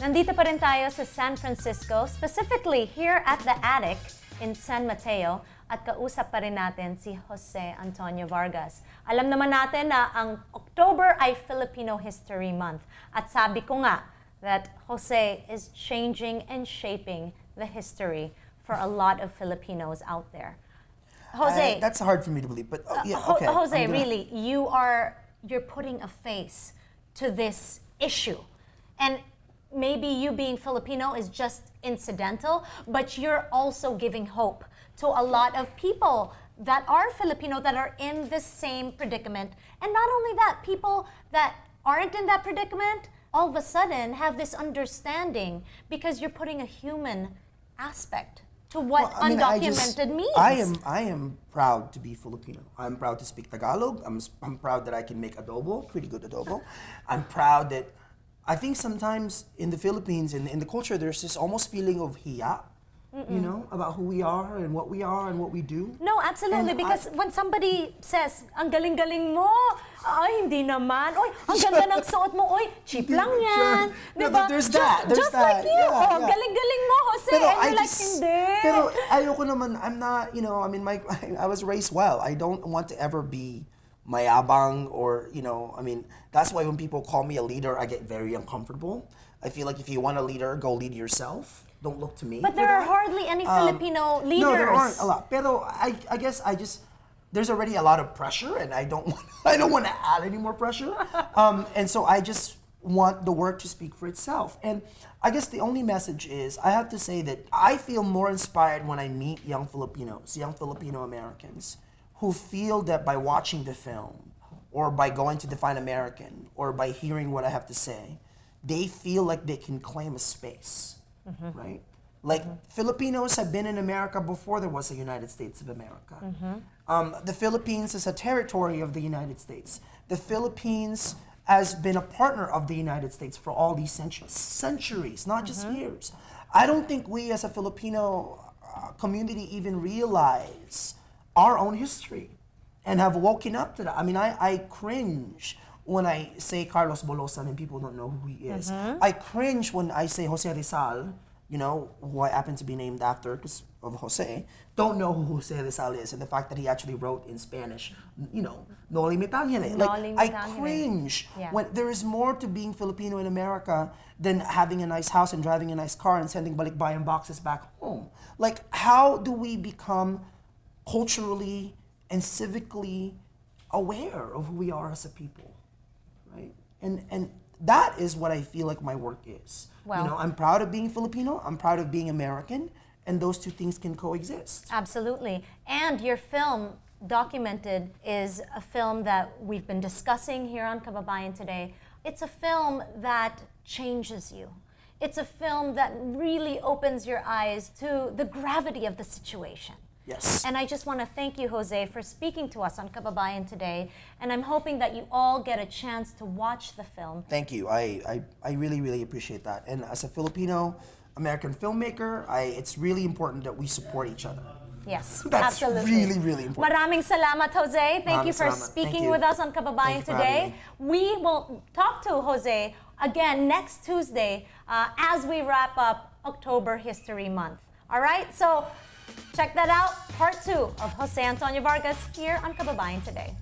Nandito pa rin tayo sa San Francisco, specifically here at the Attic in San Mateo, at kausap pa rin natin si Jose Antonio Vargas. Alam naman natin na ang October ay Filipino History Month. At sabi ko nga that Jose is changing and shaping the history for a lot of Filipinos out there. Jose, that's hard for me to believe, but yeah, okay. Jose, really, you're putting a face to this issue. And maybe you being Filipino is just incidental, but you're also giving hope to a lot of people that are Filipino that are in the same predicament. And not only that, people that aren't in that predicament all of a sudden have this understanding because you're putting a human aspect to what undocumented means. I am proud to be Filipino. I'm proud to speak Tagalog. I'm proud that I can make adobo, pretty good adobo. I'm proud that I think sometimes in the Philippines, in the culture, there's this almost feeling of hiya, you know, about who we are and what we do. No, absolutely, and because when somebody says, ang galing-galing mo, ay, hindi naman, oy, ang ganda ng suot mo, oy, cheap lang yan. Sure. Diba? No, there's that. Just like you, yeah. galing-galing mo, Jose, Pero and you're like, hindi. Pero ayoko naman, I'm not, you know, I mean, I was raised well. I don't want to ever be mayabang or, you know, I mean, that's why when people call me a leader, I get very uncomfortable. I feel like if you want a leader, go lead yourself. Don't look to me. But there are hardly any Filipino leaders. No, there aren't a lot. Pero I guess there's already a lot of pressure, and I don't want to add any more pressure. And so I just want the work to speak for itself. And I guess the only message is, I have to say that I feel more inspired when I meet young Filipinos, young Filipino-Americans, who feel that by watching the film, or by going to Define American, or by hearing what I have to say, they feel like they can claim a space, right? Like, Filipinos have been in America before there was a United States of America. The Philippines is a territory of the United States. The Philippines has been a partner of the United States for all these centuries, not just years. I don't think we as a Filipino community even realize our own history and have woken up to that. I mean, I cringe when I say Carlos Bolosan and people don't know who he is. I cringe when I say Jose Rizal, you know, who I happen to be named after because of Jose, don't know who Jose Rizal is, and the fact that he actually wrote in Spanish, you know, no limitan yan eh. Like, I cringe when there is more to being Filipino in America than having a nice house and driving a nice car and sending balikbayan boxes back home. Like, how do we become culturally and civically aware of who we are as a people, right? And that is what I feel like my work is. Well, you know, I'm proud of being Filipino, I'm proud of being American, and those two things can coexist. Absolutely. And your film, Documented, is a film that we've been discussing here on Kababayan Today. It's a film that changes you. It's a film that really opens your eyes to the gravity of the situation. Yes. And I just want to thank you, Jose, for speaking to us on Kababayan Today. And I'm hoping that you all get a chance to watch the film. Thank you. I really, really appreciate that. And as a Filipino-American filmmaker, it's really important that we support each other. Yes, That's absolutely. really, really important. Maraming salamat, Jose. Thank you for speaking with us on Kababayan Today. We will talk to Jose again next Tuesday as we wrap up October History Month. All right? So check that out, part 2 of Jose Antonio Vargas here on Kababayan Today.